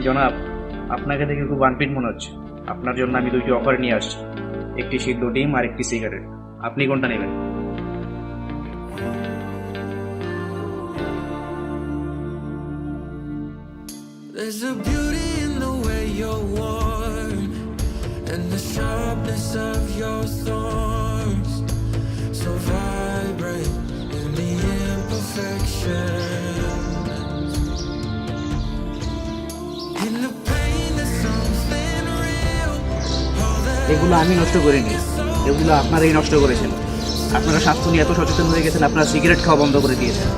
জনাব, আপনাকে দেখে খুব আনফিট মনে হচ্ছে। আপনার জন্য আমি দুইটি অফার নিয়ে আসছি, একটি সিদ্ধ ডিম আর একটি সিগারেট। আপনি কোনটা নেবেন? There's a beauty in the way you're warm and the sharpness of your thorns, so vibrant in the imperfections. In the pain there's something real. All that এগুলো আমি নষ্ট করিনি, এগুলো আপনারাই নষ্ট করেছেন। আপনারা স্বাস্থ্য নিয়ে এত সচেতন হয়ে গেছেন, আপনারা সিগারেট খাওয়া বন্ধ করে দিয়েছেন।